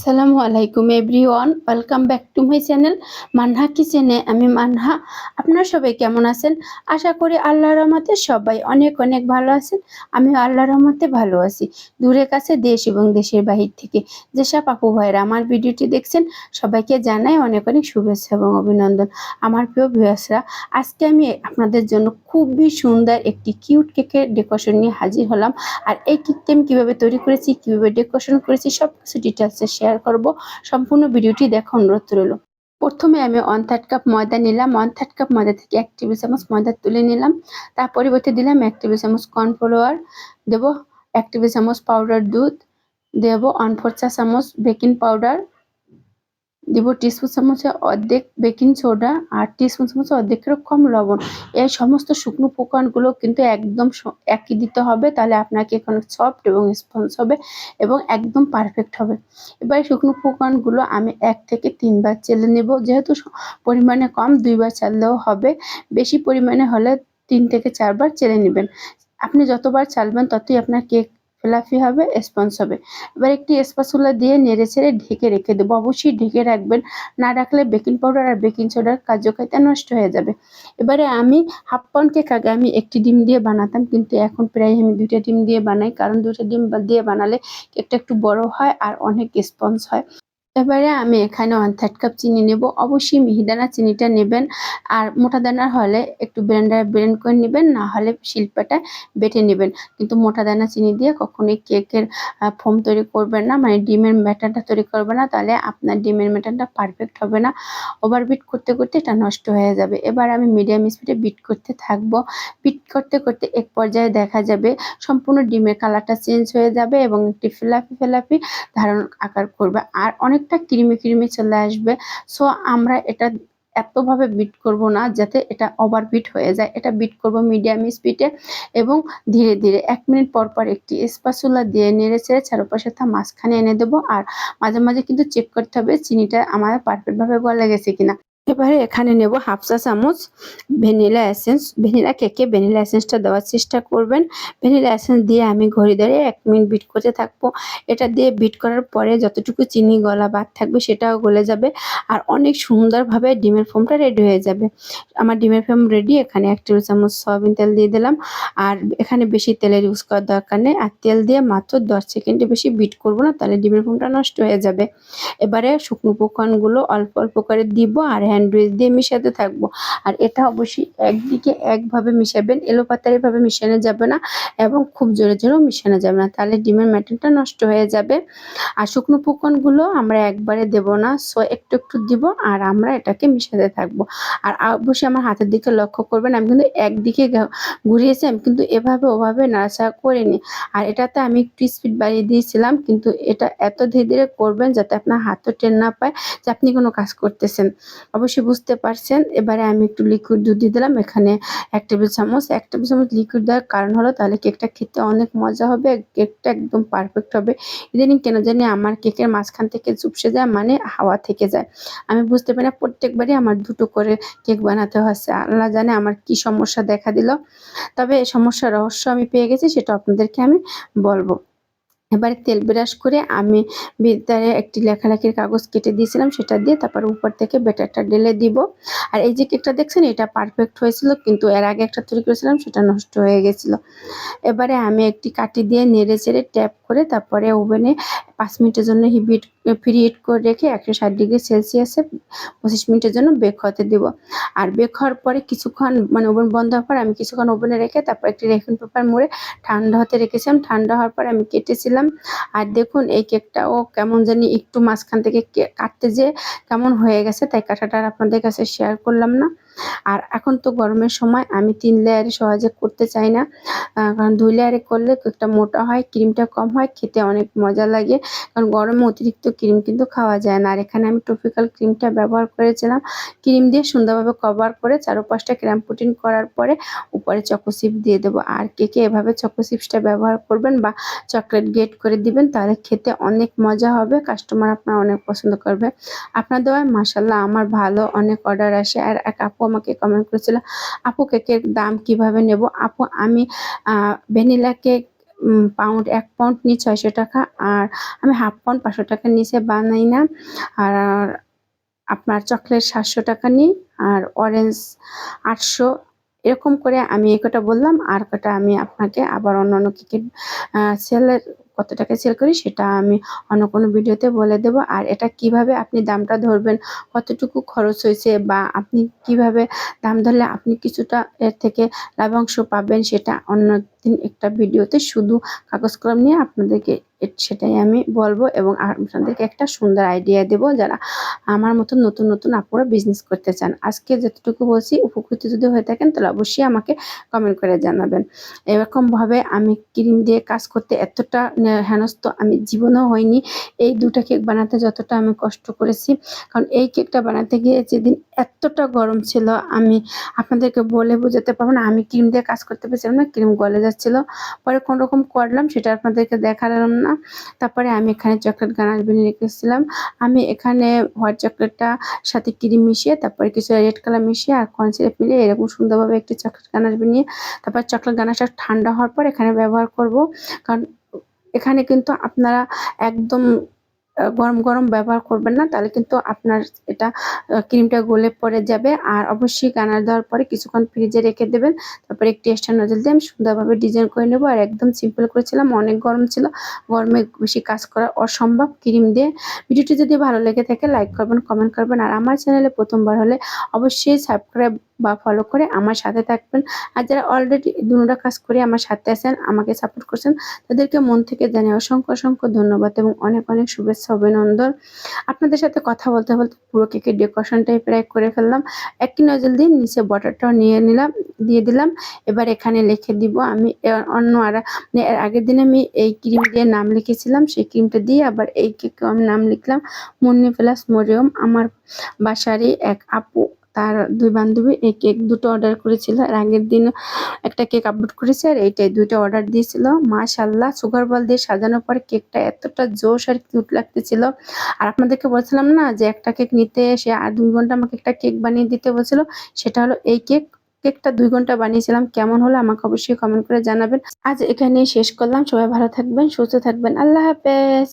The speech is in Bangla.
আসসালামু আলাইকুম everyone, welcome back to my channel Manha কিচেনে। আমি মানহা। আপনারা সবাই কেমন আছেন? আশা করি আল্লাহর রহমতে সবাই অনেক অনেক ভালো আছেন। আমিও আল্লাহর রহমতে ভালো আছি। দূরের কাছে দেশ এবং দেশের বাহির থেকে যেসব আপু ভাইরা আমার ভিডিওটি দেখছেন সবাইকে জানাই অনেক অনেক শুভেচ্ছা এবং অভিনন্দন। আমার প্রিয় ভিউয়ার্সরা, আজকে আমি আপনাদের জন্য খুবই সুন্দর একটি কিউট কেকের ডেকোরেশন নিয়ে হাজির হলাম। আর এই কেকটি আমি কীভাবে তৈরি করেছি, কীভাবে ডেকোরেশন করেছি সব কিছু ডিটেলসে শেয়ার করব। সম্পূর্ণ ভিডিওটি দেখা অনুরোধ রইল। প্রথমে আমি 1/3 কাপ ময়দা নিলাম। 1/3 কাপ ময়দা থেকে 1 টেবিল চামচ ময়দা তুলে নিলাম। তার পরিবর্তে দিলাম 1 টেবিল চামচ কর্নফ্লাওয়ার, দেব 1 টেবিল চামচ পাউডার দুধ, দেব 1/4 চা চামচ বেকিং পাউডার, দিব টিস্পুন চামচের অর্ধেক বেকিং সোডা আর টিস্পুন চামচের অর্ধেকেরও কম লবণ। এই সমস্ত শুকনো উপকরণগুলো কিন্তু একদম একই দিতে হবে, তাহলে আপনার কেক অনেক সফট এবং স্পঞ্জ হবে এবং একদম পারফেক্ট হবে। এবার শুকনো উপকরণগুলো আমি 1 থেকে 3 বার চেলে নেব। যেহেতু পরিমাণে কম 2 বার চাললেও হবে, বেশি পরিমাণে হলে 3 থেকে 4 বার চেলে নেবেন। আপনি যতবার চালবেন ততই আপনার কেক ফ্লাফি হবে, স্পঞ্জ হবে। এবার একটি স্প্যাচুলা দিয়ে নেড়েচেড়ে ঢেকে রেখে দেবো। অবশ্যই ঢেকে রাখবেন, না রাখলে বেকিং পাউডার আর বেকিং সোডার কার্যকারিতা নষ্ট হয়ে যাবে। এবারে আমি হাফ পাউন্ড কেক আগে আমি একটি ডিম দিয়ে বানাতাম, কিন্তু এখন প্রায় আমি 2টা ডিম দিয়ে বানাই, কারণ 2টা ডিম দিয়ে বানালে কেকটা একটু বড় হয় আর অনেক স্পঞ্জ হয়। এবারে আমি এখানে 1/3 কাপ চিনি নেব। অবশ্যই মিহিদানা চিনিটা নেবেন, আর মোটা দানার হলে একটু ব্লেন্ডারে ব্লেন্ড করে নেবেন, না হলে শিল্পাটায় বেটে নেবেন। কিন্তু মোটা দানা চিনি দিয়ে কখনোই কেকের ফোম তৈরি করবেন না, মানে ডিমের ব্যাটারটা তৈরি করবেন না, তাহলে আপনার ডিমের ব্যাটারটা পারফেক্ট হবে না। ওভারবিট করতে করতে এটা নষ্ট হয়ে যাবে। এবার আমি মিডিয়াম স্পিডে বিট করতে থাকবো। বিট করতে করতে এক পর্যায়ে দেখা যাবে সম্পূর্ণ ডিমের কালারটা চেঞ্জ হয়ে যাবে এবং একটি ফ্লাফি ধারণ আকার করবে, আর অনেকটা ক্রিমি চলে আসবে। সো আমরা এটা এতভাবে বিট করব না যাতে এটা ওভারবিট হয়ে যায়। এটা বিট করব মিডিয়াম স্পিডে এবং ধীরে ধীরে 1 মিনিট পর পর একটি স্প্যাচুলা দিয়ে নেড়েচেড়ে চারপাশে মাঝখানে এনে দেবো। আর মাঝে মাঝে কিন্তু চেক করতে হবে চিনিটা আমার পারফেক্টভাবে গলে গেছে কিনা। এবারে এখানে নেব হাফ চা চামচ ভ্যানিলা এসেন্স। ভ্যানিলা কেকে ভ্যানিলা এসেন্সটা দেওয়ার চেষ্টা করবেন। ভ্যানিলা এসেন্স দিয়ে আমি ঘড়ি ধরে 1 মিনিট বিট করতে থাকবো। এটা দিয়ে বিট করার পরে যতটুকু চিনি গলা বাদ থাকবে সেটাও গলে যাবে, আর অনেক সুন্দরভাবে ডিমের ফোমটা রেডি হয়ে যাবে। আমার ডিমের ফোম রেডি। এখানে 1 টেবিল চামচ সয়াবিন তেল দিয়ে দিলাম, আর এখানে বেশি তেলের ইউজ করার দরকার নেই। আর তেল দিয়ে মাত্র 10 সেকেন্ডে বেশি বিট করব না, তাহলে ডিমের ফোমটা নষ্ট হয়ে যাবে। এবারে শুকনো উপকরণগুলো অল্প অল্প করে দিব আর হ্যান্ড উইচ দিয়ে মিশাতে থাকবো। আর এটা অবশ্যই একদিকে একভাবে মিশাবেন, এলোপাতাড়িভাবে মিশানো যাবে না এবং খুব জোরে জোরেও মিশানো যাবে না, তাহলে ডিমের ব্যাটারটা নষ্ট হয়ে যাবে। আর শুকনো উপকরণগুলো আমরা একবারে দেব না, সো একটু একটু দিব আর আমরা এটাকে মিশাতে থাকবো। আর অবশ্যই আমার হাতের দিকে লক্ষ্য করবেন, আমি কিন্তু একদিকে ঘুরিয়েছি, আমি কিন্তু এভাবে ওভাবে নাড়াচাড়া করিনি। আর এটাতে আমি একটু স্পিড বাড়িয়ে দিয়েছিলাম, কিন্তু এটা এত ধীরে ধীরে করবেন যাতে আপনার হাতও টের না পায় যে আপনি কোনো কাজ করতেছেন। অবশ্যই বুঝতে পারছেন। এবারে আমি একটু লিকুইড দুধ দিয়ে দিলাম। এখানে 1 টেবিল চামচ। 1 টেবিল চামচ লিকুইড দেওয়ার কারণ হলো তাহলে কেকটা খেতে অনেক মজা হবে, কেকটা একদম পারফেক্ট হবে। ইদানিং কেন জানি আমার কেকের মাঝখান থেকে চুপসে যায়, মানে হাওয়া থেকে যায়। আমি বুঝতে পারি না, প্রত্যেকবারই আমার 2টো করে কেক বানাতে হচ্ছে। আল্লাহ জানে আমার কি সমস্যা দেখা দিল। তবে এই সমস্যার রহস্য আমি পেয়ে গেছি, সেটা আপনাদেরকে আমি বলবো। এবারে তেল ব্রাশ করে আমি ভিতরে একটি লেখালেখির কাগজ কেটে দিয়েছিলাম, সেটা দিয়ে তারপর উপর থেকে ব্যাটারটা ঢেলে দিব। আর এই যে কেকটা দেখছেন এটা পারফেক্ট হয়েছিল, কিন্তু এর আগে একটা তৈরি করেছিলাম সেটা নষ্ট হয়ে গেছিল। এবারে আমি একটি কাঠি দিয়ে নেড়েচেড়ে ট্যাপ করে তারপরে ওভেনে 5 মিনিটের জন্য প্রিহিট করে রেখে 160 ডিগ্রি সেলসিয়াসে 25 মিনিটের জন্য বেক হতে দিব। আর বেক হওয়ার পরে কিছুক্ষণ, মানে ওভেন বন্ধ হওয়ার পর আমি কিছুক্ষণ ওভেনে রেখে তারপর একটি রেফিং পেপার মুড়ে ঠান্ডা হতে রেখেছিলাম। ঠান্ডা হওয়ার পর আমি কেটেছিলাম। আর দেখুন এই কেকটাও কেমন জানি একটু মাঝখান থেকে কাটতে যেয়ে কেমন হয়ে গেছে, তাই কাটাটা আর আপনাদের কাছে শেয়ার করলাম না। আর এখন তো গরমের সময় আমি 3 লেয়ারে সহজে করতে চাই না, কারণ 2 লেয়ারে করলে কেকটা মোটা হয়, ক্রিমটা কম হয়, খেতে অনেক মজা লাগে। কারণ গরমে অতিরিক্ত ক্রিম কিন্তু খাওয়া যায় না। আর এখানে আমি টপিক্যাল ক্রিমটা ব্যবহার করেছিলাম। ক্রিম দিয়ে সুন্দরভাবে কভার করে চারপাশটা ক্র্যাম্প পুটিং করার পরে উপরে চকো চিপ দিয়ে দেবো। আর কেকে এভাবে চকো চিপসটা ব্যবহার করবেন বা চকলেট গ্রেট করে দিবেন, তাহলে খেতে অনেক মজা হবে, কাস্টমার আপনার অনেক পছন্দ করবে। আপনার দোয়ায় মাশাআল্লাহ আমার ভালো অনেক অর্ডার আসে। আর এক আপু আমাকে কমেন্ট করেছিল, আপু কেকের দাম কিভাবে নেব? আপু আমি ভ্যানিলা কেক পাউন্ড 1 পাউন্ড নিয়ে 600 টাকা, আর আমি হাফ পাউন্ড 500 টাকার নিচে বানাই না। আর আপনার চকলেট 700 টাকা নিই, আর অরেঞ্জ 800, এরকম করে আমি এই কটা বললাম। আর কটা আমি আপনাকে আবার অন্যান্য কেকের সেলের কত টাকা সেল করি সেটা আমি অন্য কোনো ভিডিওতে বলে দেব। আর এটা কিভাবে আপনি দামটা ধরবেন, কতটুকু খরচ হয়েছে, বা আপনি কিভাবে দাম ধরলে আপনি কিছুটা এর থেকে লাভাংশ পাবেন, সেটা অন্য দিন একটা ভিডিওতে শুধু কাগজ কলম নিয়ে আপনাদেরকে সেটাই আমি বলবো, এবং আপনাদেরকে একটা সুন্দর আইডিয়া দেব যারা আমার মতন নতুন নতুন আপুরা বিজনেস করতে চান। আজকে যতটুকু বলছি উপকৃত যদি হয়ে থাকেন তাহলে অবশ্যই আমাকে কমেন্ট করে জানাবেন। এরকমভাবে আমি ক্রিম দিয়ে কাজ করতে এতটা হেনস্থ আমি জীবনেও হয়নি। এই 2টা কেক বানাতে যতটা আমি কষ্ট করেছি, কারণ এই কেকটা বানাতে গিয়ে যেদিন এতটা গরম ছিল আমি আপনাদেরকে বলে বোঝাতে পারবো না। আমি ক্রিম দিয়ে কাজ করতে পেরেছিলাম না, ক্রিম গলে যাচ্ছিল। পরে কোনো রকম করলাম, সেটা আপনাদেরকে দেখালাম না। তারপরে আমি এখানে চকলেট গানাশ বানিয়ে রেখেছিলাম। আমি এখানে হোয়াইট চকলেটটা সাথে ক্রিম মিশিয়ে, তারপরে কিছু রেড কালার মিশিয়ে আর কর্ন সিরাপ মিলিয়ে এরকম সুন্দরভাবে একটি চকলেট গানাশ বানিয়ে, তারপর চকলেট গানাশটা ঠান্ডা হওয়ার পর এখানে ব্যবহার করব। কারণ এখানে কিন্তু আপনারা একদম গরম গরম ব্যবহার করবেন না, তাহলে কিন্তু আপনার এটা ক্রিমটা গলে পড়ে যাবে। আর অবশ্যই গানাশ দেওয়ার পরে কিছুক্ষণ ফ্রিজে রেখে দেবেন। তারপরে একটি এক্সট্রা নজল দিয়ে আমি সুন্দরভাবে ডিজাইন করে নেবো। আর একদম সিম্পল করেছিলাম, অনেক গরম ছিল, গরমে বেশি কাজ করা অসম্ভব ক্রিম দিয়ে। ভিডিওটি যদি ভালো লেগে থাকে লাইক করবেন, কমেন্ট করবেন, আর আমার চ্যানেলে প্রথমবার হলে অবশ্যই সাবস্ক্রাইব বা ফলো করে আমার সাথে থাকবেন। আর যারা অলরেডি দুটো কাজ করে আমার সাথে আছেন, আমাকে সাপোর্ট করছেন, তাদেরকে মন থেকে জানাই অসংখ্য অসংখ্য ধন্যবাদ এবং অনেক অনেক শুভেচ্ছা অভিনন্দন। আপনাদের সাথে কথা বলতে বলতে পুরো কেকের ডেকোরেশনটাই প্রায় করে ফেললাম। একটি নজল দিয়ে নিচে বটারটাও দিয়ে দিলাম। এবার এখানে লিখে দিব আমি অন্য আর মানে এর আগের দিন আমি এই ক্রিম দিয়ে নাম লিখেছিলাম, সেই ক্রিমটা দিয়ে আবার এই কেকেও আমি নাম লিখলাম মুন্নি প্লাস মরিয়ম। আমার বাসারই এক আপু, তার 2 বান্ধবী এই কেক দুটো অর্ডার করেছিল। আর আগের দিন একটা কেক আপলোড করেছে, আর এইটাই 2টা অর্ডার দিয়েছিল। মাশাআল্লাহ, সুগার বল দিয়ে সাজানোর পরে কেকটা এতটা জোশ আর কিউট লাগতেছিল। আর আপনাদেরকে বলছিলাম না যে একটা কেক নিতে সে আর 2 ঘন্টা আমাকে একটা কেক বানিয়ে দিতে বলছিল, সেটা হলো এই কেকটা 2 ঘন্টা বানিয়েছিলাম। কেমন হলো আমাকে অবশ্যই কমেন্ট করে জানাবেন। আজ এখানেই শেষ করলাম। সবাই ভালো থাকবেন, সুস্থ থাকবেন। আল্লাহ হাফেজ।